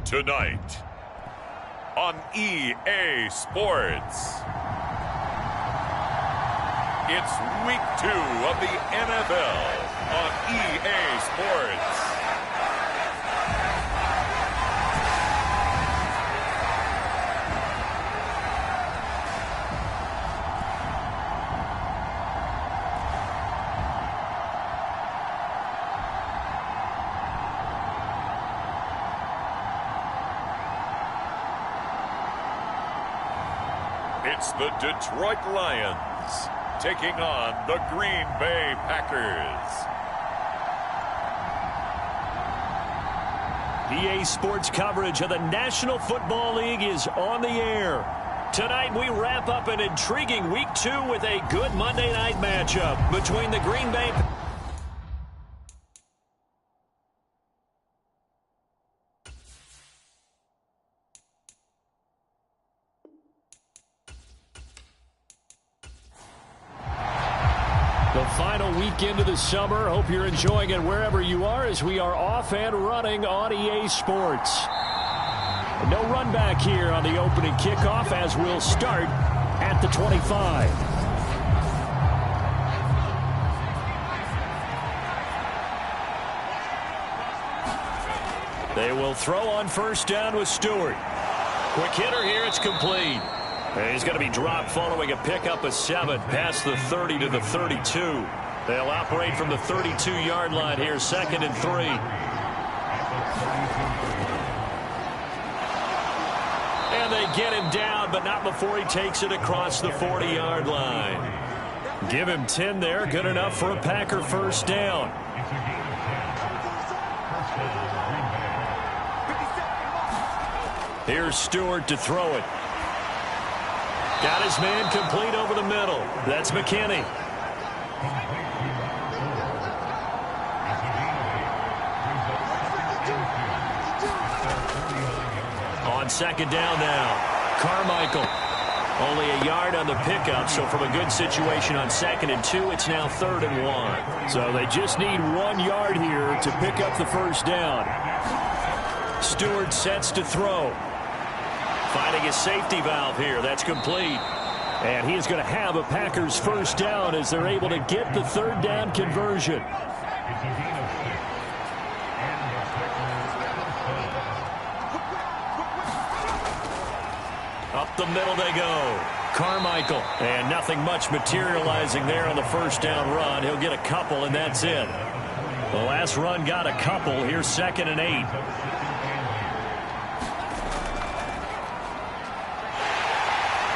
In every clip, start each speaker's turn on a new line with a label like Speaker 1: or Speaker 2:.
Speaker 1: Tonight on EA Sports, it's week 2 of the NFL on EA Sports. It's the Detroit Lions taking on the Green Bay Packers.
Speaker 2: EA Sports coverage of the National Football League is on the air. Tonight we wrap up an intriguing Week 2 with a good Monday night matchup between the Green Bay Packers. The final weekend of the summer. Hope you're enjoying it wherever you are as we are off and running on EA Sports. No run back here on the opening kickoff as we'll start at the 25. They will throw on first down with Stewart. Quick hitter here, it's complete. He's going to be dropped following a pickup of 7 past the 30 to the 32. They'll operate from the 32-yard line here, 2nd and 3. And they get him down, but not before he takes it across the 40-yard line. Give him 10 there, good enough for a Packer first down. Here's Stewart to throw it. Got his man complete over the middle. That's McKinney. On second down now, Carmichael. Only a yard on the pickup, so from a good situation on 2nd and 2, it's now 3rd and 1. So they just need 1 yard here to pick up the first down. Stewart sets to throw. Finding his safety valve here. That's complete. And he is going to have a Packers first down as they're able to get the 3rd down conversion. Up the middle they go. Carmichael. And nothing much materializing there on the first down run. He'll get a couple, and that's it. The last run got a couple. Here's 2nd and 8.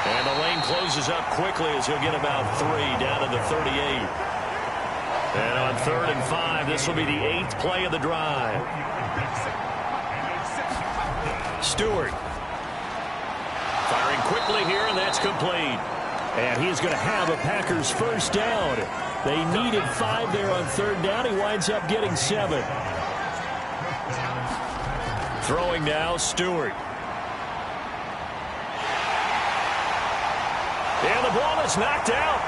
Speaker 2: And the lane closes up quickly as he'll get about 3 down to the 38. And on 3rd and 5, this will be the 8th play of the drive. Stewart. Firing quickly here, and that's complete. And he's going to have a Packers first down. They needed 5 there on 3rd down. He winds up getting 7. Throwing now, Stewart. And the ball is knocked out.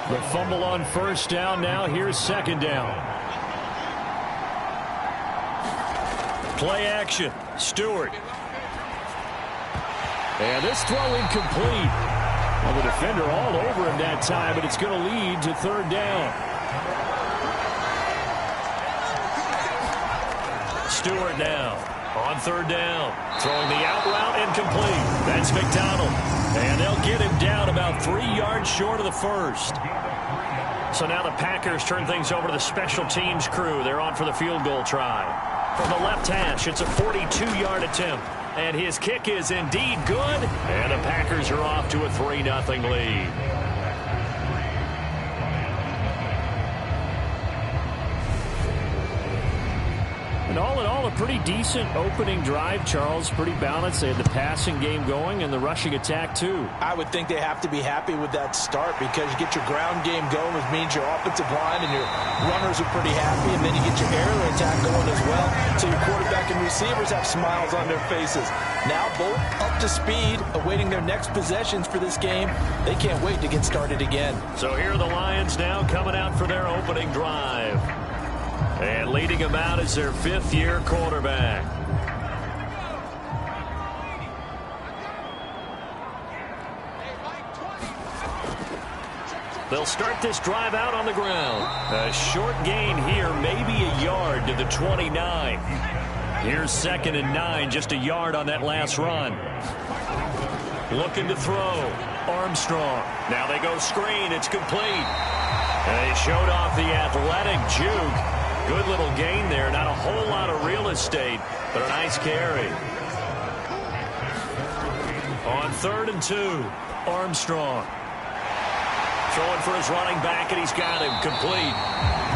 Speaker 2: The fumble on first down now. Here's 2nd down. Play action. Stewart. And this throw incomplete. Well, the defender all over him that time, but it's going to lead to 3rd down. Stewart now. On 3rd down, throwing the out route incomplete. That's McDonald. And they'll get him down about 3 yards short of the first. So now the Packers turn things over to the special teams crew. They're on for the field goal try. From the left hash, it's a 42-yard attempt. And his kick is indeed good. And the Packers are off to a 3-0 lead. And all in all, a pretty decent opening drive, Charles. Pretty balanced. They had the passing game going and the rushing attack, too.
Speaker 3: I would think they have to be happy with that start because you get your ground game going, which means your offensive line and your runners are pretty happy, and then you get your aerial attack going as well. So your quarterback and receivers have smiles on their faces. Now both up to speed, awaiting their next possessions for this game. They can't wait to get started again.
Speaker 2: So here are the Lions now coming out for their opening drive. And leading him out is their fifth-year quarterback. They'll start this drive out on the ground. A short gain here, maybe a yard to the 29. Here's 2nd and 9, just a yard on that last run. Looking to throw. Armstrong. Now they go screen. It's complete. And they showed off the athletic juke. Good little gain there. Not a whole lot of real estate, but a nice carry. On 3rd and 2, Armstrong. Throwing for his running back, and he's got him complete.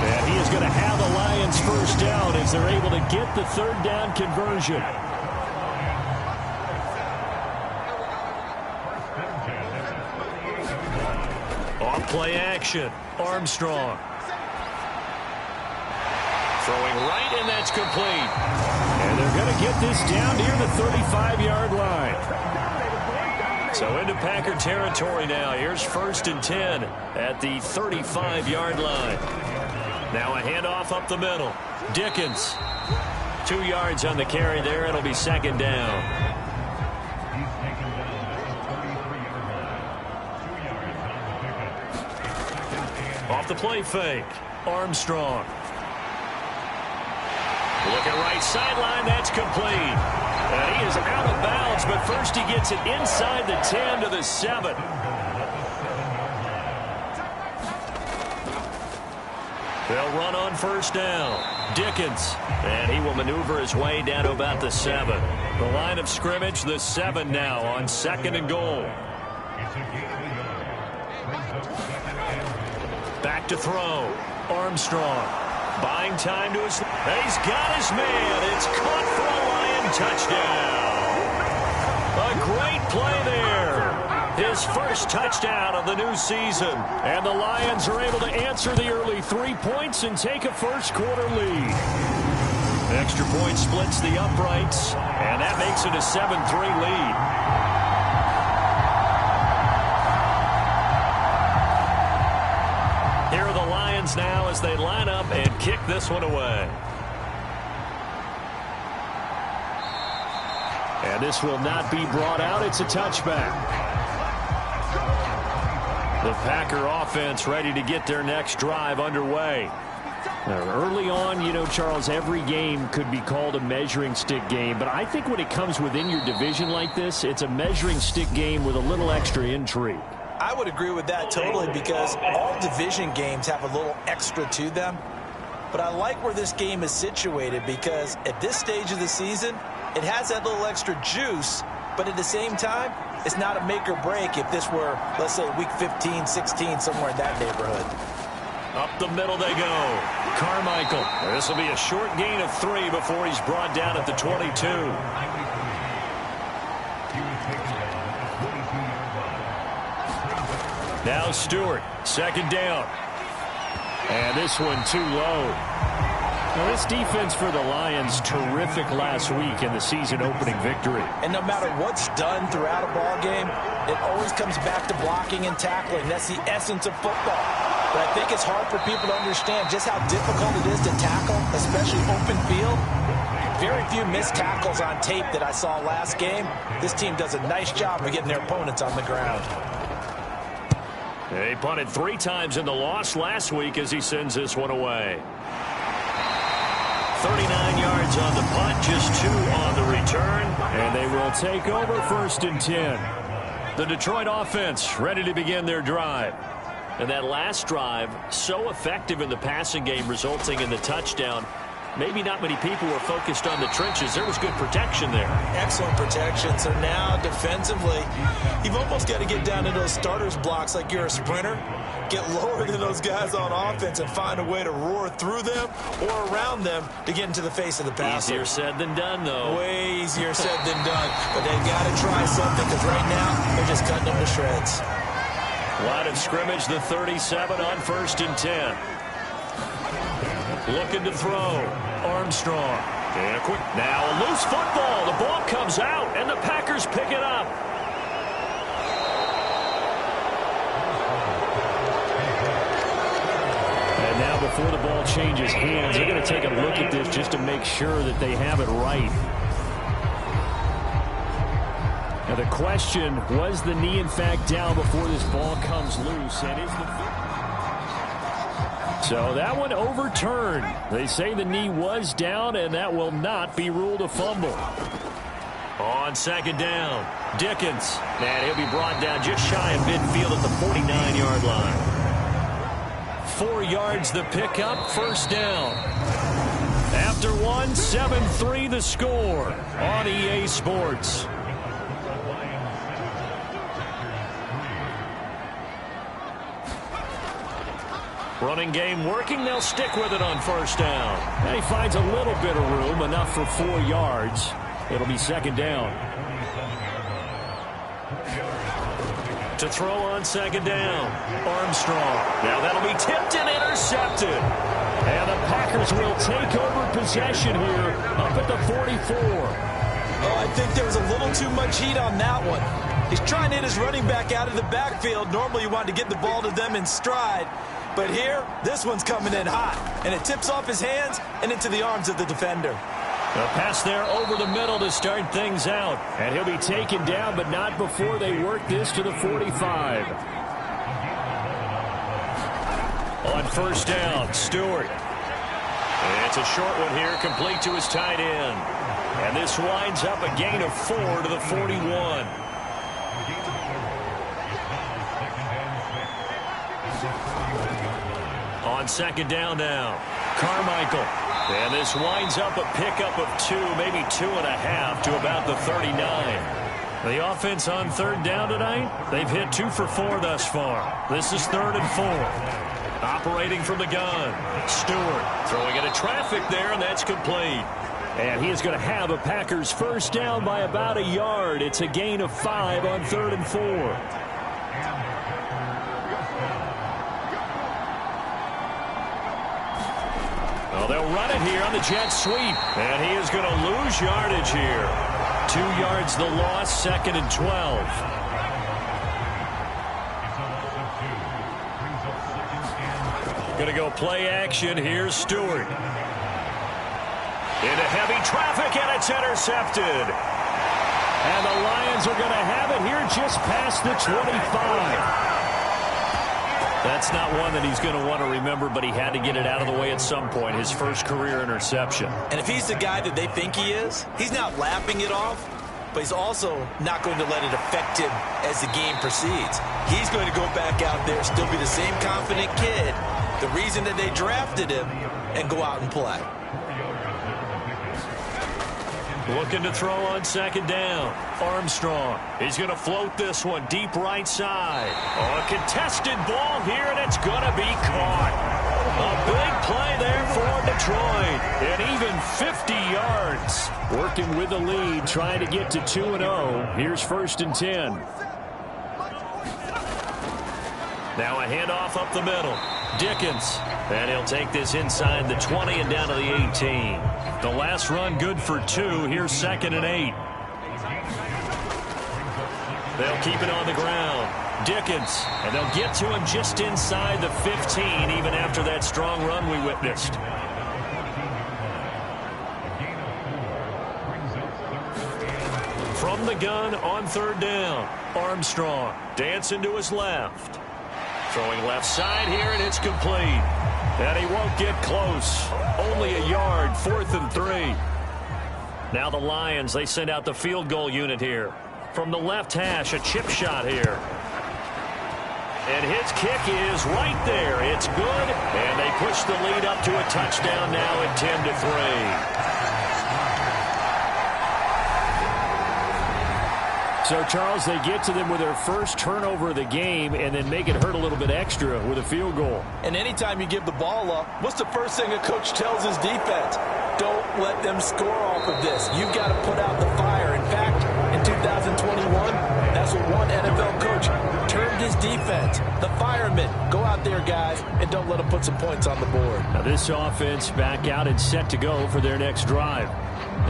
Speaker 2: And he is going to have the Lions first down as they're able to get the 3rd down conversion. Off play action. Armstrong. Throwing right, and that's complete. And they're going to get this down near the 35-yard line. So into Packer territory now. Here's 1st and 10 at the 35-yard line. Now a handoff up the middle. Dickens. 2 yards on the carry there. It'll be 2nd down. Off the play fake. Armstrong. Looking right sideline. That's complete. And he is out of bounds, but first he gets it inside the 10 to the 7. They'll run on 1st down. Dickens. And he will maneuver his way down to about the 7. The line of scrimmage, the 7 now on 2nd and goal. Back to throw. Armstrong. Buying time to his... He's got his man. It's caught for a Lion touchdown. A great play there. His first touchdown of the new season. And the Lions are able to answer the early 3 points and take a first-quarter lead. Extra point splits the uprights, and that makes it a 7-3 lead. Here are the Lions now as they line up and kick this one away. And this will not be brought out. It's a touchback. The Packer offense ready to get their next drive underway. Now, early on, you know, Charles, every game could be called a measuring stick game. But I think when it comes within your division like this, it's a measuring stick game with a little extra intrigue.
Speaker 3: I would agree with that totally because all division games have a little extra to them. But I like where this game is situated because at this stage of the season, it has that little extra juice, but at the same time, it's not a make or break if this were, let's say, week 15, 16, somewhere in that neighborhood.
Speaker 2: Up the middle they go. Carmichael. This will be a short gain of 3 before he's brought down at the 22. Now Stewart, 2nd down. And this one too low. Now this defense for the Lions, terrific last week in the season-opening victory.
Speaker 3: And no matter what's done throughout a ball game, it always comes back to blocking and tackling. That's the essence of football. But I think it's hard for people to understand just how difficult it is to tackle, especially open field. Very few missed tackles on tape that I saw last game. This team does a nice job of getting their opponents on the ground.
Speaker 2: They punted 3 times in the loss last week as he sends this one away. 39 yards on the punt, just 2 on the return. And they will take over 1st and 10. The Detroit offense ready to begin their drive. And that last drive, so effective in the passing game, resulting in the touchdown. Maybe not many people were focused on the trenches. There was good protection there.
Speaker 3: Excellent protection. So now defensively, you've almost got to get down to those starters blocks like you're a sprinter. Get lower than those guys on offense and find a way to roar through them or around them to get into the face of the passer.
Speaker 2: Easier said than done, though.
Speaker 3: Way easier said than done. But they've got to try something because right now they're just cutting them to shreds.
Speaker 2: Line of scrimmage, the 37 on 1st and 10. Looking to throw. Armstrong. And a quick. Now a loose football. The ball comes out, and the Packers pick it up. And now before the ball changes hands. They're going to take a look at this just to make sure that they have it right. Now the question, was the knee in fact down before this ball comes loose? And is so that one overturned. They say the knee was down, and that will not be ruled a fumble. On second down, Dickens. And he'll be brought down just shy of midfield at the 49-yard line. 4 yards the pickup, first down. After one, 7-3 the score on EA Sports. Running game working. They'll stick with it on first down. And he finds a little bit of room, enough for 4 yards. It'll be second down. To throw on second down, Armstrong. Now that'll be tipped and intercepted. And the Packers will take over possession here up at the 44.
Speaker 3: Oh, I think there was a little too much heat on that one. He's trying to hit his running back out of the backfield. Normally you want to get the ball to them in stride. But here, this one's coming in hot. And it tips off his hands and into the arms of the defender.
Speaker 2: A pass there over the middle to start things out. And he'll be taken down, but not before they work this to the 45. On first down, Stewart. And it's a short one here, complete to his tight end. And this winds up a gain of 4 to the 41. On second down now, Carmichael. And this winds up a pickup of 2, maybe 2.5 to about the 39. The offense on third down tonight, they've hit 2 for 4 thus far. This is 3rd and 4. Operating from the gun, Stewart throwing into traffic there, and that's complete. And he is going to have a Packers first down by about a yard. It's a gain of 5 on 3rd and 4. Well, they'll run it here on the jet sweep. And he is going to lose yardage here. 2 yards the loss, 2nd and 12. Going to go play action. Here's Stewart. Into heavy traffic, and it's intercepted. And the Lions are going to have it here just past the 25. That's not one that he's going to want to remember, but he had to get it out of the way at some point, his first career interception.
Speaker 3: And if he's the guy that they think he is, he's not laughing it off, but he's also not going to let it affect him as the game proceeds. He's going to go back out there, still be the same confident kid, the reason that they drafted him, and go out and play.
Speaker 2: Looking to throw on second down. Armstrong. He's going to float this one deep right side. Oh, a contested ball here, and it's going to be caught. A big play there for Detroit. And even 50 yards. Working with the lead, trying to get to 2-0. Here's 1st and 10. Now a handoff up the middle. Dickens. And he'll take this inside the 20 and down to the 18. The last run good for 2. Here's 2nd and 8. They'll keep it on the ground. Dickens. And they'll get to him just inside the 15, even after that strong run we witnessed. From the gun on third down. Armstrong dancing to his left. Throwing left side here, and it's complete. And he won't get close. Only a yard, 4th and 3. Now the Lions, they send out the field goal unit here. From the left hash, a chip shot here. And his kick is right there. It's good. And they push the lead up to a touchdown now at 10-3. So, Charles, they get to them with their first turnover of the game and then make it hurt a little bit extra with a field goal.
Speaker 3: And anytime you give the ball up, what's the first thing a coach tells his defense? Don't let them score off of this. You've got to put out the fire. In fact, in 2021, that's what one NFL coach termed his defense. The firemen. Go out there, guys, and don't let them put some points on the board.
Speaker 2: Now this offense back out and set to go for their next drive.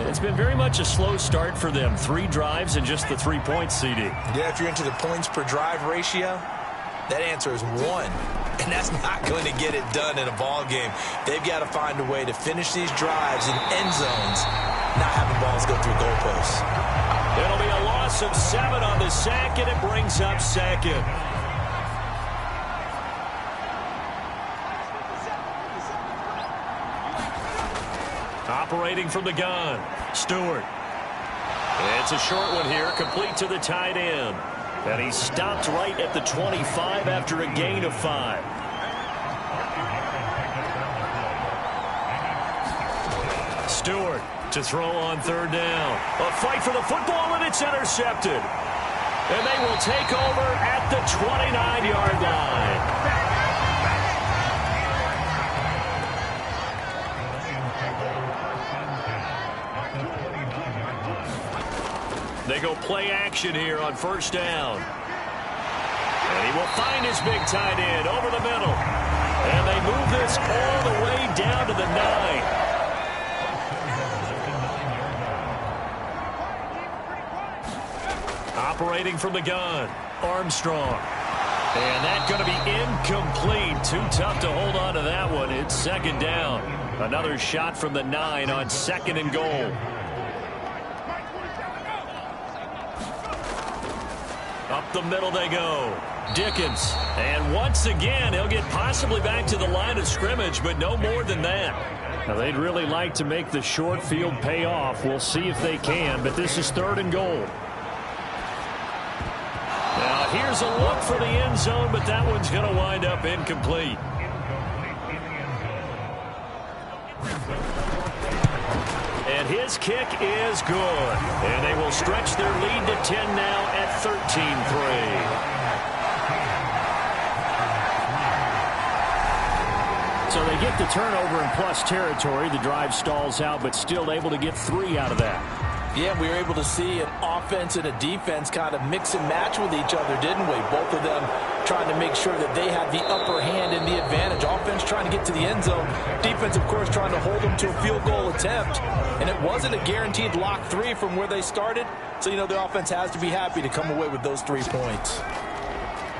Speaker 2: It's been very much a slow start for them. 3 drives and just the 3 points, CD.
Speaker 3: Yeah, if you're into the points per drive ratio, that answer is 1. and that's not going to get it done in a ball game. They've got to find a way to finish these drives in end zones, not having balls go through goalposts.
Speaker 2: It'll be a loss of 7 on the sack, and it brings up second. Operating from the gun, Stewart. It's a short one here, complete to the tight end. And he stopped right at the 25 after a gain of 5. Stewart to throw on third down. A fight for the football, and it's intercepted. And they will take over at the 29-yard line. They go play action here on first down. And he will find his big tight end over the middle. And they move this all the way down to the 9. Operating from the gun, Armstrong. And that's going to be incomplete. Too tough to hold on to that one. It's second down. Another shot from the 9 on second and goal. Up the middle they go. Dickens. And once again, he'll get possibly back to the line of scrimmage, but no more than that. Now, they'd really like to make the short field pay off. We'll see if they can, but this is third and goal. Now, here's a look for the end zone, but that one's going to wind up incomplete. And his kick is good. And they will stretch their lead to 10 now at 13-3. So they get the turnover in plus territory. The drive stalls out, but still able to get 3 out of that.
Speaker 3: Yeah, we were able to see an offense and a defense kind of mix and match with each other, didn't we? Both of them trying to make sure that they had the upper hand and the advantage. Offense trying to get to the end zone. Defense, of course, trying to hold them to a field goal attempt. And it wasn't a guaranteed lock 3 from where they started. So, you know, the offense has to be happy to come away with those 3 points.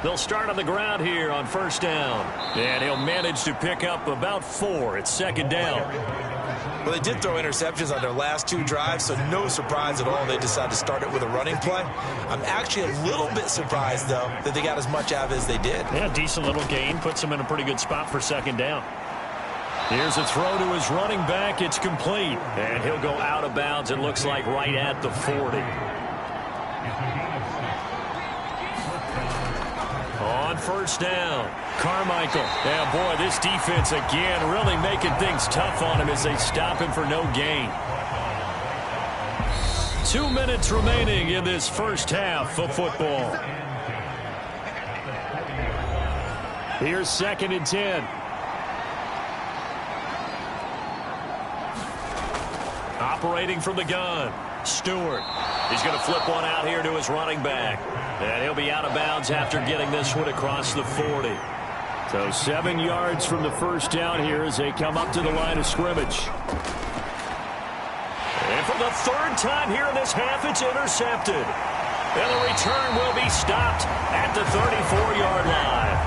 Speaker 2: They'll start on the ground here on first down. And he'll manage to pick up about 4. It's second down.
Speaker 3: Well, they did throw interceptions on their last 2 drives, so no surprise at all they decided to start it with a running play. I'm actually a little bit surprised, though, that they got as much out of it as they did.
Speaker 2: Yeah, decent little gain. Puts them in a pretty good spot for second down. Here's a throw to his running back. It's complete. And he'll go out of bounds, it looks like, right at the 40. On first down, Carmichael. Yeah, boy, this defense again really making things tough on him as they stop him for no gain. 2 minutes remaining in this first half of football. Here's second and 10. Operating from the gun, Stewart. He's going to flip one out here to his running back. And he'll be out of bounds after getting this one across the 40. So 7 yards from the first down here as they come up to the line of scrimmage. And for the 3rd time here in this half, it's intercepted. And the return will be stopped at the 34-yard line.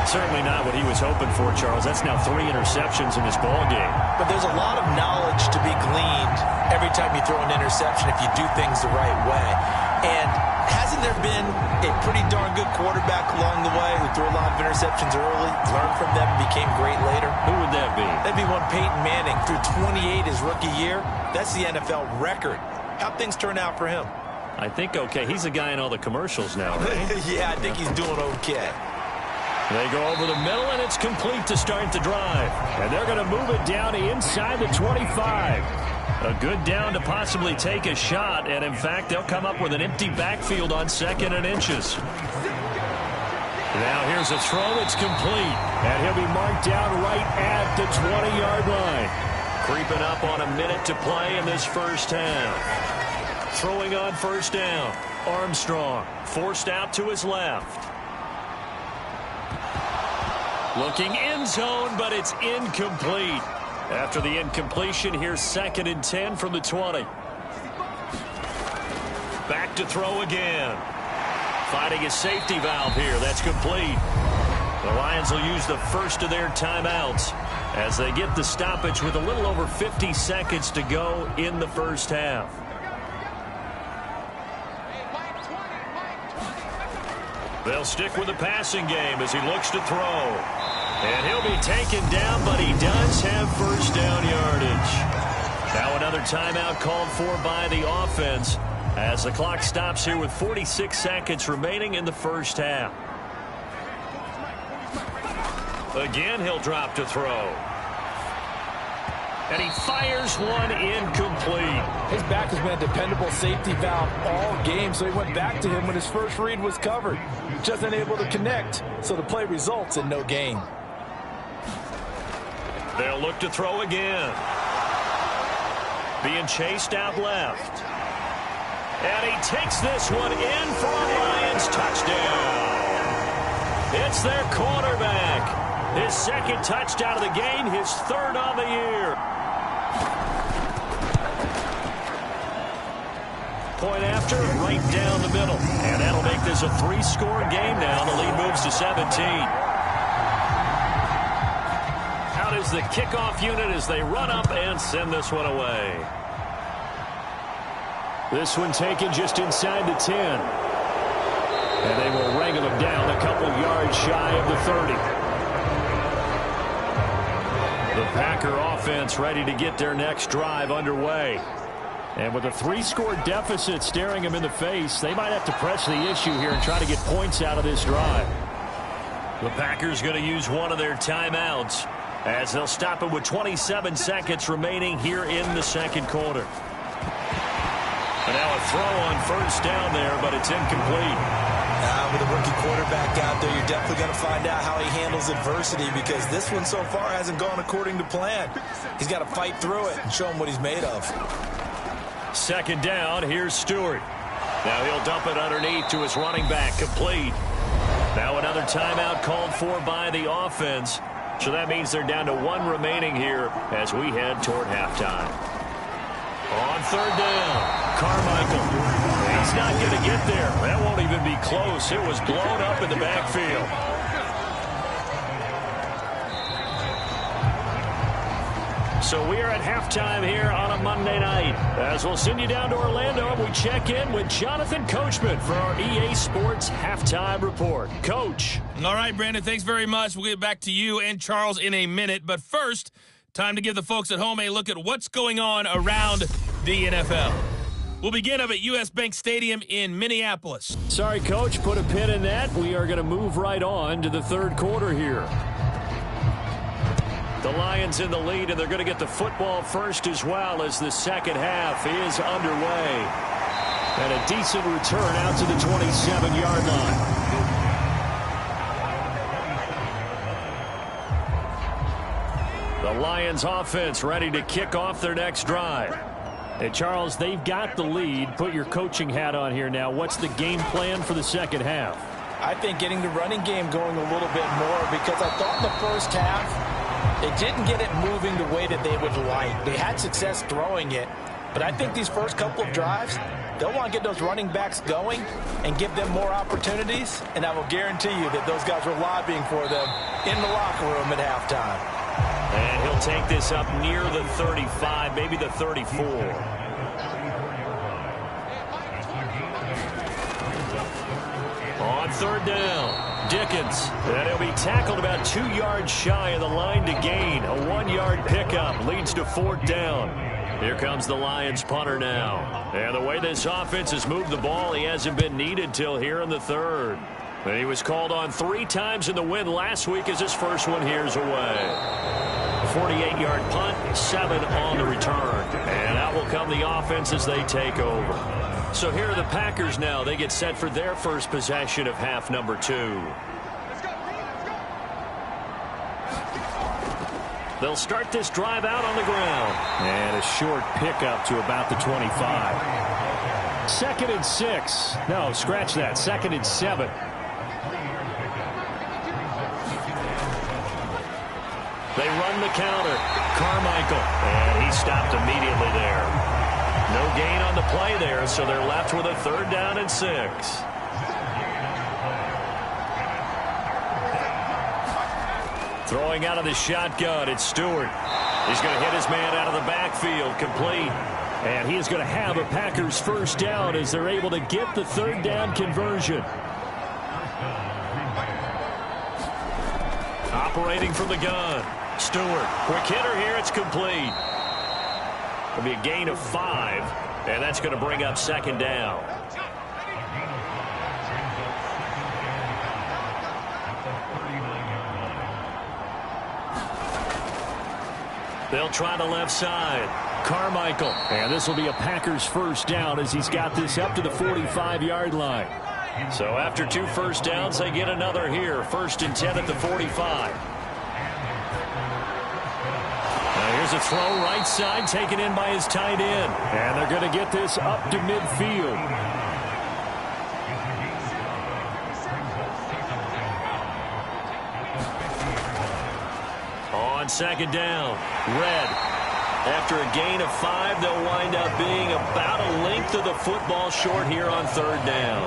Speaker 2: Certainly not what he was hoping for, Charles. That's now 3 interceptions in this ball game.
Speaker 3: But there's a lot of knowledge to be gleaned every time you throw an interception if you do things the right way. And hasn't there been a pretty darn good quarterback along the way who threw a lot of interceptions early, learned from them, and became great later?
Speaker 2: Who would that be?
Speaker 3: That'd be one Peyton Manning. Threw 28 his rookie year. That's the NFL record. How'd things turn out for him?
Speaker 2: I think okay. He's the guy in all the commercials now, right?
Speaker 3: Yeah, I think he's doing okay.
Speaker 2: They go over the middle, and it's complete to start the drive. And they're going to move it down inside the 25. A good down to possibly take a shot, and in fact, they'll come up with an empty backfield on 2nd and inches. Now here's a throw. It's complete, and he'll be marked down right at the 20-yard line. Creeping up on a minute to play in this first half. Throwing on first down, Armstrong forced out to his left. Looking end zone, but it's incomplete. After the incompletion, here's 2nd and 10 from the 20. Back to throw again. Finding a safety valve here. That's complete. The Lions will use the first of their timeouts as they get the stoppage with a little over 50 seconds to go in the first half. They'll stick with the passing game as he looks to throw. And he'll be taken down, but he does have first down yardage. Now another timeout called for by the offense as the clock stops here with 46 seconds remaining in the first half. Again, he'll drop to throw. And he fires one incomplete.
Speaker 3: His back has been a dependable safety valve all game, so he went back to him when his first read was covered. Just unable to connect, so the play results in no gain.
Speaker 2: They'll look to throw again. Being chased out left. And he takes this one in for a Lions touchdown. It's their quarterback. His second touchdown of the game, his third on the year. Point after, right down the middle. And that'll make this a three-score game now. The lead moves to 17. Out is the kickoff unit as they run up and send this one away. This one taken just inside the 10. And they will wrangle him down a couple yards shy of the 30. The Packer offense ready to get their next drive underway. And with a three-score deficit staring them in the face, they might have to press the issue here and try to get points out of this drive. The Packers going to use one of their timeouts as they'll stop it with 27 seconds remaining here in the second quarter. And now a throw on first down there, but it's incomplete.
Speaker 3: With a rookie quarterback out there, you're definitely going to find out how he handles adversity because this one so far hasn't gone according to plan. He's got to fight through it and show him what he's made of.
Speaker 2: Second down, here's Stewart. Now he'll dump it underneath to his running back, complete. Now another timeout called for by the offense. So that means they're down to one remaining here as we head toward halftime. On third down, Carmichael. He's not going to get there. That won't even be close. It was blown up in the backfield. So we are at halftime here on a Monday night. As we'll send you down to Orlando, and we check in with Jonathan Coachman for our EA Sports Halftime Report. Coach.
Speaker 4: All right, Brandon, thanks very much. We'll get back to you and Charles in a minute. But first, time to give the folks at home a look at what's going on around the NFL. We'll begin up at U.S. Bank Stadium in Minneapolis.
Speaker 2: Sorry, Coach, put a pin in that. We are going to move right on to the third quarter here. The Lions in the lead, and they're going to get the football first as well as the second half is underway. And a decent return out to the 27-yard line. The Lions offense ready to kick off their next drive. And, Charles, they've got the lead. Put your coaching hat on here now. What's the game plan for the second half?
Speaker 3: I think getting the running game going a little bit more because I thought in the first half they didn't get it moving the way that they would like. They had success throwing it, but I think these first couple of drives, they'll want to get those running backs going and give them more opportunities, and I will guarantee you that those guys were lobbying for them in the locker room at halftime.
Speaker 2: And he'll take this up near the 35, maybe the 34. On third down, Dickens. And he'll be tackled about 2 yards shy of the line to gain. A 1-yard pickup leads to fourth down. Here comes the Lions punter now. And the way this offense has moved the ball, he hasn't been needed till here in the third. And he was called on 3 times in the win last week as his first one here's away. 48-yard punt, 7 on the return. And out will come the offense as they take over. So here are the Packers now. They get set for their first possession of half number 2. They'll start this drive out on the ground. And a short pickup to about the 25. 2nd and 6. No, scratch that. 2nd and 7. They run the counter. Carmichael. And he stopped immediately there. No gain on the play there, so they're left with a 3rd down and 6. Throwing out of the shotgun, it's Stewart. He's going to hit his man out of the backfield, complete. And he is going to have a Packers first down as they're able to get the third down conversion. Operating from the gun, Stewart. Quick hitter here, it's complete. It'll be a gain of 5, and that's going to bring up second down. They'll try the left side. Carmichael. And this will be a Packers first down as he's got this up to the 45-yard line. So after 2 first downs, they get another here. 1st and 10 at the 45. Now here's a throw right side taken in by his tight end. And they're going to get this up to midfield. On second down, Red. After a gain of 5, they'll wind up being about a length of the football short here on third down.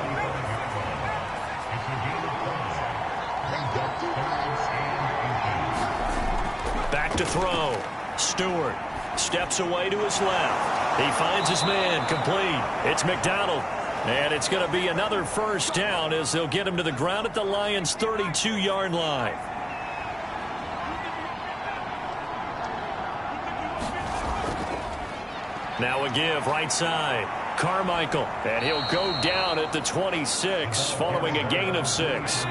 Speaker 2: Back to throw. Stewart steps away to his left. He finds his man, complete. It's McDonald. And it's going to be another first down as they'll get him to the ground at the Lions' 32-yard line. Now a give right side. Carmichael. And he'll go down at the 26 following a gain of 6.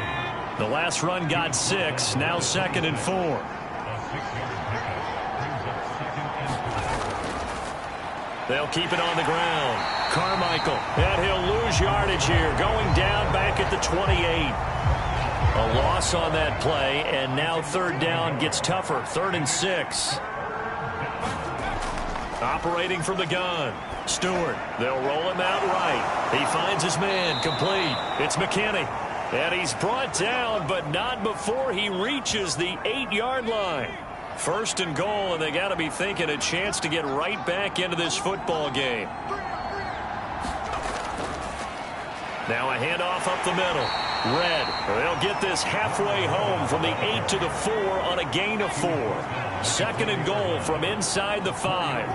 Speaker 2: The last run got 6. Now 2nd and 4. They'll keep it on the ground. Carmichael. And he'll lose yardage here. Going down back at the 28. A loss on that play. And now third down gets tougher. 3rd and 6. Operating from the gun. Stewart. They'll roll him out right. He finds his man, complete. It's McKinney. And he's brought down, but not before he reaches the 8-yard line. 1st and goal, and they got to be thinking a chance to get right back into this football game. Now a handoff up the middle. Red. They'll get this halfway home from the 8 to the 4 on a gain of 4. 2nd and goal from inside the 5.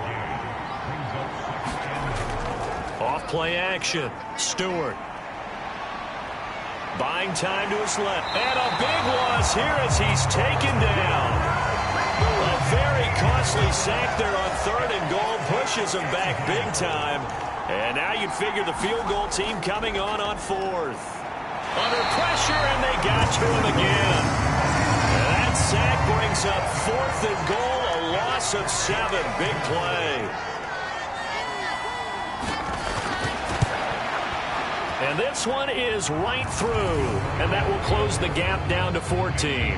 Speaker 2: Off play action. Stewart. Buying time to his left. And a big loss here as he's taken down. A very costly sack there on 3rd and goal. Pushes him back big time. And now you'd figure the field goal team coming on 4th. Under pressure, and they got to him again. And that sack brings up 4th and goal, a loss of 7. Big play. And this one is right through, and that will close the gap down to 14.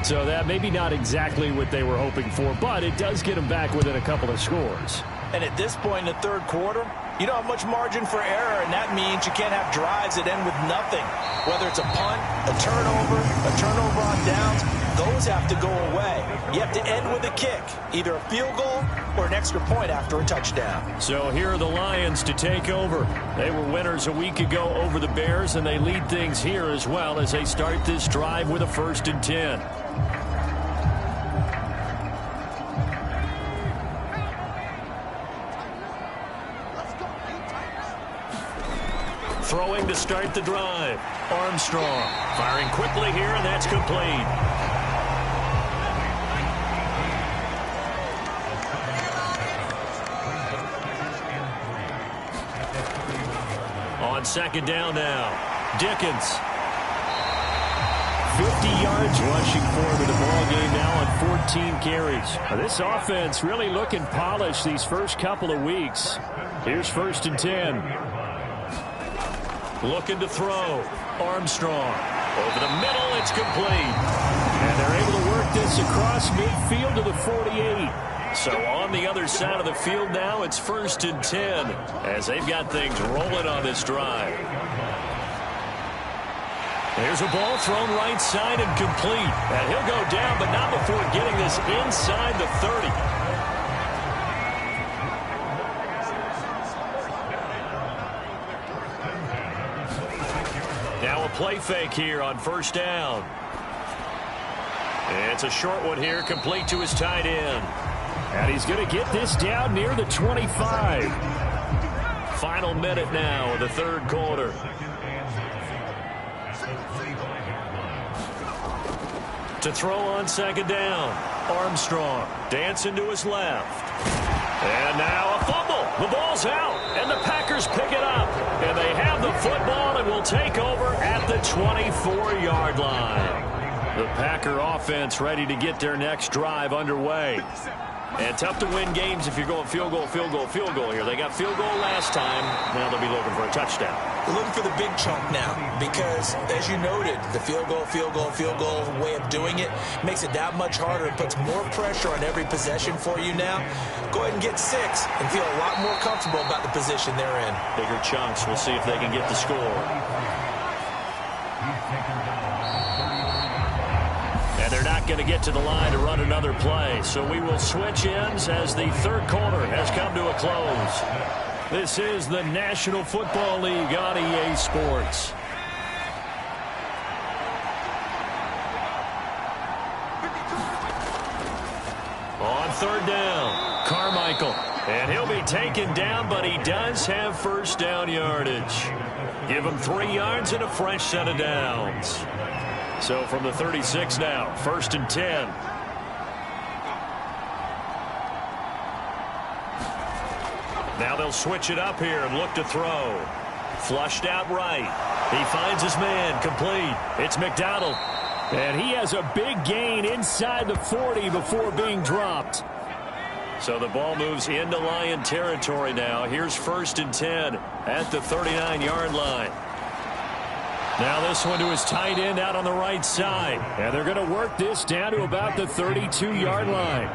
Speaker 2: So that maybe not exactly what they were hoping for, but it does get them back within a couple of scores.
Speaker 3: And at this point in the 3rd quarter, you don't have much margin for error, and that means you can't have drives that end with nothing. Whether it's a punt, a turnover on downs, those have to go away. You have to end with a kick, either a field goal or an extra point after a touchdown.
Speaker 2: So here are the Lions to take over. They were winners a week ago over the Bears, and they lead things here as well as they start this drive with a 1st and 10. Throwing to start the drive. Armstrong firing quickly here, and that's complete. On 2nd down now. Dickens. 50 yards rushing forward in the ball game now on 14 carries. Now this offense really looking polished these first couple of weeks. Here's 1st and 10. Looking to throw. Armstrong. Over the middle, it's complete. And they're able to work this across midfield to the 48. So on the other side of the field now, it's 1st and 10 as they've got things rolling on this drive. There's a ball thrown right side and complete. And he'll go down, but not before getting this inside the 30. play fake here on first down. It's a short one here, complete to his tight end.
Speaker 5: And he's going to get this down near the 25.
Speaker 2: Final minute now of the third quarter. To throw on second down. Armstrong dancing to his left. And now a fumble. The ball's out, and the Packers pick it up. And they have the football and will take over at the 24-yard line. The Packer offense ready to get their next drive underway. And tough to win games if you're going field goal, field goal, field goal here. They got field goal last time. Now they'll be looking for a touchdown.
Speaker 3: They're looking for the big chunk now because, as you noted, the field goal way of doing it makes it that much harder and puts more pressure on every possession for you now. Go ahead and get 6 and feel a lot more comfortable about the position they're in.
Speaker 2: Bigger chunks. We'll see if they can get the score. And they're not going to get to the line to run another play. So we will switch ends as the third quarter has come to a close.
Speaker 5: This is the National Football League on EA Sports.
Speaker 2: On third down, Carmichael. And he'll be taken down, but he does have first down yardage. Give him 3 yards and a fresh set of downs. So from the 36 now, 1st and 10. Now they'll switch it up here and look to throw. Flushed out right. He finds his man, complete. It's McDonald.
Speaker 5: And he has a big gain inside the 40 before being dropped.
Speaker 2: So the ball moves into Lion territory now. Here's 1st and 10 at the 39-yard line.
Speaker 5: Now this one to his tight end out on the right side. And they're going to work this down to about the 32-yard line.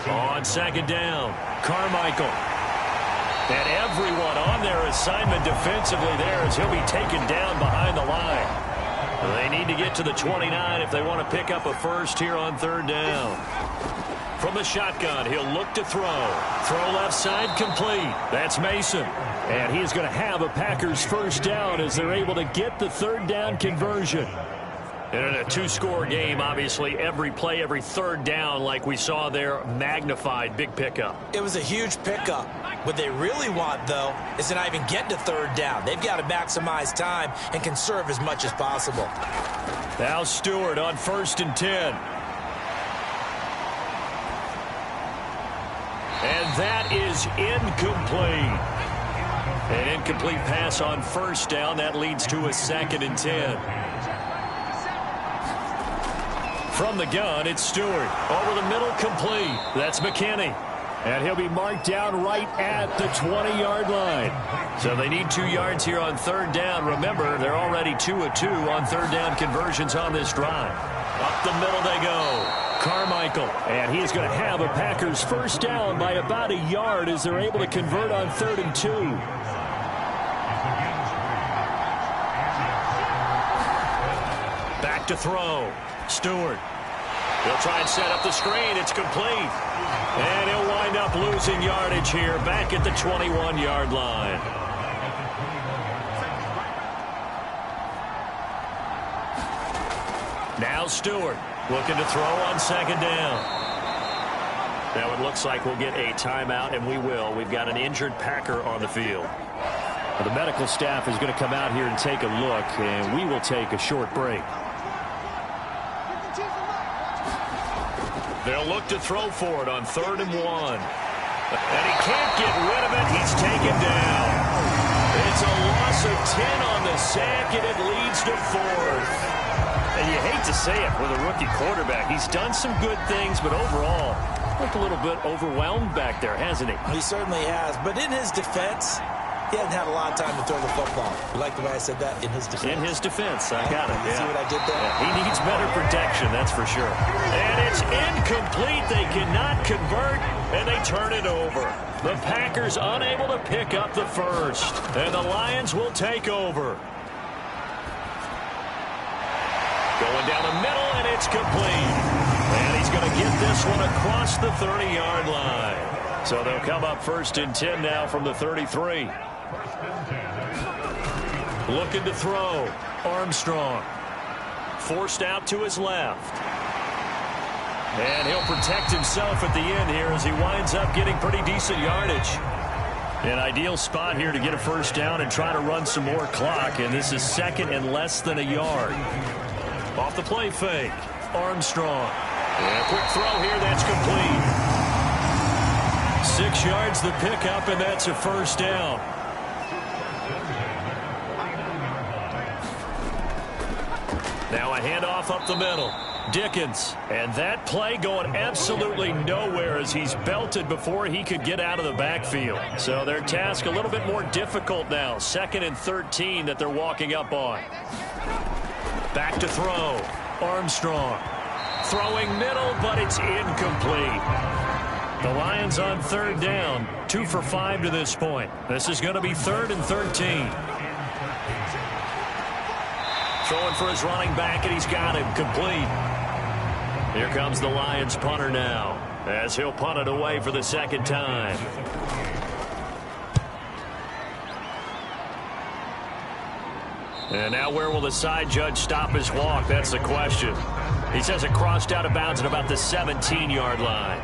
Speaker 2: On second down, Carmichael. And everyone on their assignment defensively there as he'll be taken down behind the line. They need to get to the 29 if they want to pick up a first here on third down. From the shotgun, he'll look to throw. Throw left side, complete. That's Mason.
Speaker 5: And he's going to have a Packers first down as they're able to get the third down conversion.
Speaker 2: And in a 2-score game, obviously, every play, every third down, like we saw there, magnified, big pickup.
Speaker 3: It was a huge pickup. What they really want, though, is to not even get to third down. They've got to maximize time and conserve as much as possible.
Speaker 2: Now Stewart on 1st and 10. And that is incomplete. An incomplete pass on first down. That leads to a 2nd and 10. From the gun, it's Stewart. Over the middle, complete. That's McKinney.
Speaker 5: And he'll be marked down right at the 20-yard line.
Speaker 2: So they need 2 yards here on third down. Remember, they're already 2 of 2 on third down conversions on this drive. Up the middle they go. Carmichael.
Speaker 5: And he's going to have a Packers first down by about a yard as they're able to convert on 3rd and 2.
Speaker 2: Back to throw. Stewart. He'll try and set up the screen. It's complete. And he'll wind up losing yardage here back at the 21-yard line. Now Stewart looking to throw on second down. Now it looks like we'll get a timeout, and we will. We've got an injured Packer on the field.
Speaker 5: Well, the medical staff is going to come out here and take a look, and we will take a short break.
Speaker 2: They'll look to throw for it on 3rd and 1. And he can't get rid of it. He's taken down. It's a loss of 10 on the sack, and it leads to 4th. And you hate to say it with a rookie quarterback. He's done some good things, but overall, looked a little bit overwhelmed back there, hasn't he?
Speaker 3: He certainly has. But in his defense, he hasn't had a lot of time to throw the football. You like the way I said that? In his defense.
Speaker 2: In his defense. I got it.
Speaker 3: You see what I did there?
Speaker 2: Yeah, he needs better protection, that's for sure. And it's incomplete. They cannot convert, and they turn it over. The Packers unable to pick up the first, and the Lions will take over. Going down the middle, and it's complete. And he's going to get this one across the 30-yard line.
Speaker 5: So they'll come up 1st and 10 now from the 33. Looking to throw. Armstrong. Forced out to his left. And he'll protect himself at the end here as he winds up getting pretty decent yardage. An ideal spot here to get a 1st down and try to run some more clock. And this is 2nd and less than a yard. Off the play fake. Armstrong. And a quick throw here. That's complete. 6 yards the pickup, and that's a 1st down. Now a handoff up the middle. Dickens. And that play going absolutely nowhere as he's belted before he could get out of the backfield. So their task a little bit more difficult now. 2nd and 13 that they're walking up on. Back to throw. Armstrong. Throwing middle, but it's incomplete. The Lions on 3rd down. 2 for 5 to this point. This is going to be 3rd and 13. Throwing for his running back, and he's got him complete. Here comes the Lions punter now, as he'll punt it away for the 2nd time. And now where will the side judge stop his walk? That's the question. He says it crossed out of bounds at about the 17-yard line.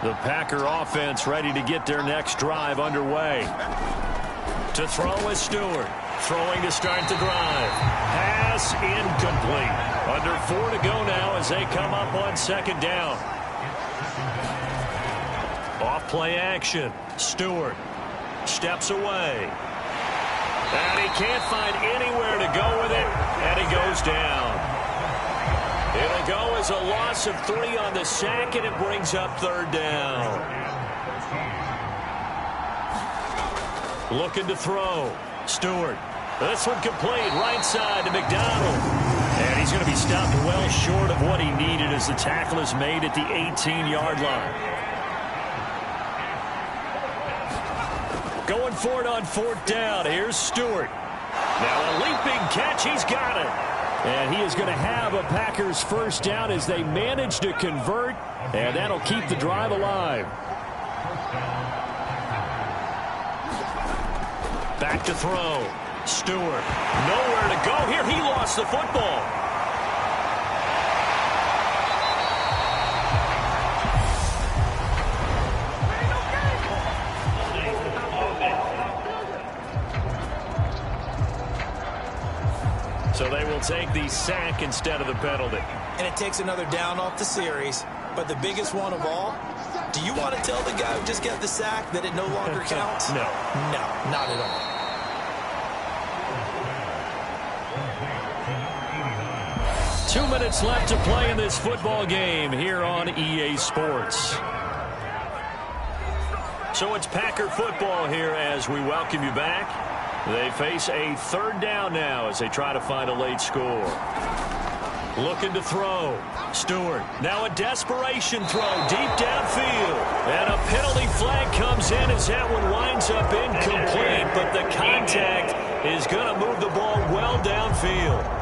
Speaker 5: The Packer offense ready to get their next drive underway. To throw is Stewart. Throwing to start the drive. Pass incomplete. Under 4 to go now as they come up on 2nd down. Off play action. Stewart steps away. And he can't find anywhere to go with it. And he goes down. It'll go as a loss of 3 on the sack, and it brings up 3rd down. Looking to throw. Stewart. This one complete. Right side to McDonald. And he's going to be stopped well short of what he needed as the tackle is made at the 18-yard line. Going for it on 4th down. Here's Stewart. Now a leaping catch. He's got it. And he is going to have a Packers 1st down as they manage to convert. And that'll keep the drive alive. Back to throw. Stewart. Nowhere to go here. He lost the football. So they will take the sack instead of the penalty.
Speaker 3: And it takes another down off the series. But the biggest one of all, do you want to tell the guy who just got the sack that it no longer counts?
Speaker 5: No.
Speaker 3: No, not at all.
Speaker 5: 2 minutes left to play in this football game here on EA Sports. So it's Packer football here as we welcome you back. They face a 3rd down now as they try to find a late score. Looking to throw. Stewart. Now a desperation throw deep downfield. And a penalty flag comes in as that one winds up incomplete. But the contact is going to move the ball well downfield.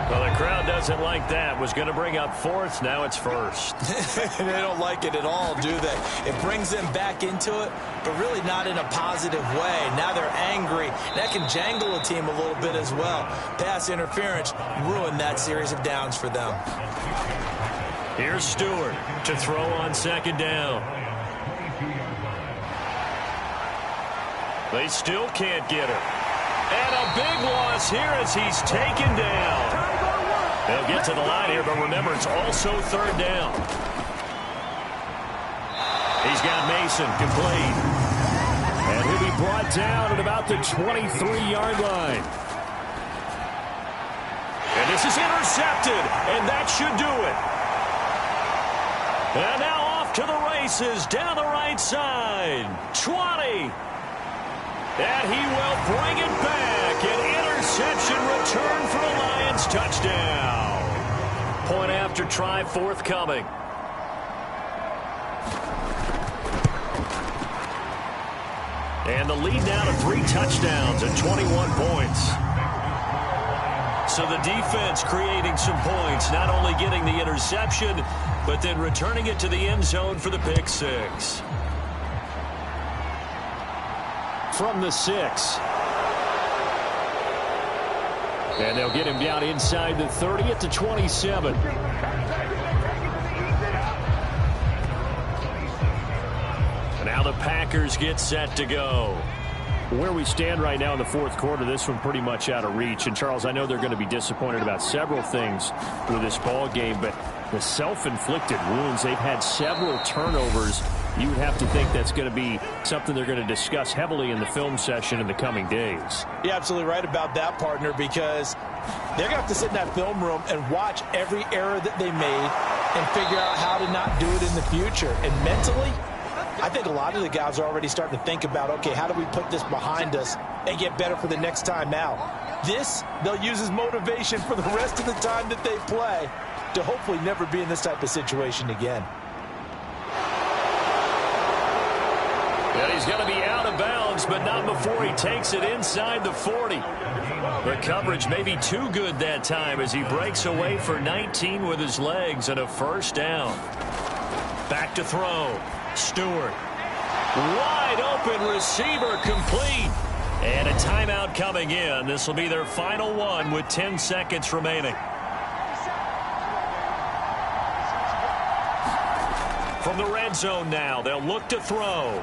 Speaker 5: Well, the crowd doesn't like that. Was going to bring up 4th. Now it's 1st.
Speaker 3: They don't like it at all, do they? It brings them back into it, but really not in a positive way. Now they're angry. That can jangle a team a little bit as well. Pass interference ruined that series of downs for them.
Speaker 5: Here's Stewart to throw on 2nd down. They still can't get her. And a big loss here as he's taken down. They'll get to the line here, but remember, it's also 3rd down. He's got Mason complete. And he'll be brought down at about the 23-yard line. And this is intercepted, and that should do it. And now off to the races down the right side. 20. And he will bring it back. An interception return for the Lions. Touchdown. Point after try forthcoming. And the lead now to 3 touchdowns and 21 points. So the defense creating some points, not only getting the interception, but then returning it to the end zone for the pick six. From the 6. And they'll get him down inside the 30 at the 27. And now the Packers get set to go. Where we stand right now in the fourth quarter, this one pretty much out of reach. And, Charles, I know they're going to be disappointed about several things with this ball game, but the self-inflicted wounds, they've had several turnovers. You would have to think that's going to be something they're going to discuss heavily in the film session in the coming days.
Speaker 3: You're absolutely right about that, partner, because they're going to have to sit in that film room and watch every error that they made and figure out how to not do it in the future. And mentally, I think a lot of the guys are already starting to think about, okay, how do we put this behind us and get better for the next time out? This, they'll use as motivation for the rest of the time that they play to hopefully never be in this type of situation again.
Speaker 5: And he's going to be out of bounds, but not before he takes it inside the 40. The coverage may be too good that time as he breaks away for 19 with his legs and a first down. Back to throw. Stewart. Wide open receiver complete. And a timeout coming in. This will be their final one with 10 seconds remaining. From the red zone now, they'll look to throw.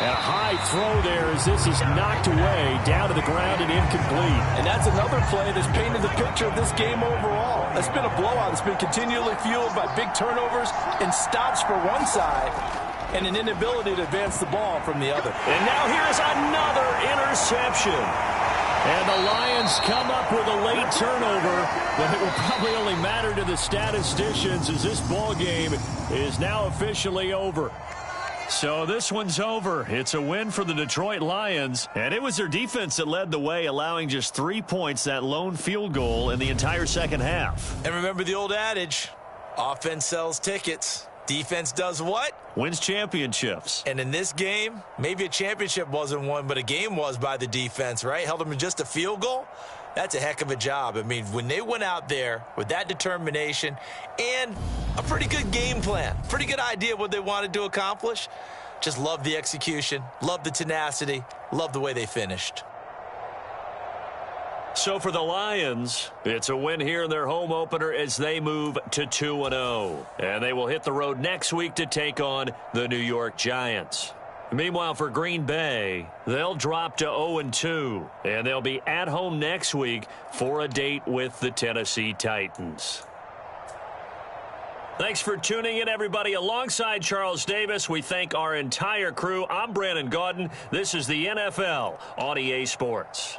Speaker 5: And a high throw there as this is knocked away, down to the ground and incomplete.
Speaker 3: And that's another play that's painted the picture of this game overall. It's been a blowout. It's been continually fueled by big turnovers and stops for one side and an inability to advance the ball from the other.
Speaker 5: And now here's another interception. And the Lions come up with a late turnover, but it will probably only matter to the statisticians as this ball game is now officially over. So this one's over. It's a win for the Detroit Lions, and it was their defense that led the way, allowing just 3 points, that lone field goal in the entire second half.
Speaker 3: And remember the old adage, offense sells tickets. Defense does what?
Speaker 5: Wins championships.
Speaker 3: And in this game, maybe a championship wasn't won, but a game was by the defense, right? Held them to just a field goal. That's a heck of a job. I mean, when they went out there with that determination and a pretty good game plan, pretty good idea of what they wanted to accomplish, just love the execution, love the tenacity, love the way they finished.
Speaker 5: So for the Lions, it's a win here in their home opener as they move to 2-0. And they will hit the road next week to take on the New York Giants. Meanwhile, for Green Bay, they'll drop to 0-2, and they'll be at home next week for a date with the Tennessee Titans. Thanks for tuning in, everybody. Alongside Charles Davis, we thank our entire crew. I'm Brandon Gaudin. This is the NFL on EA Sports.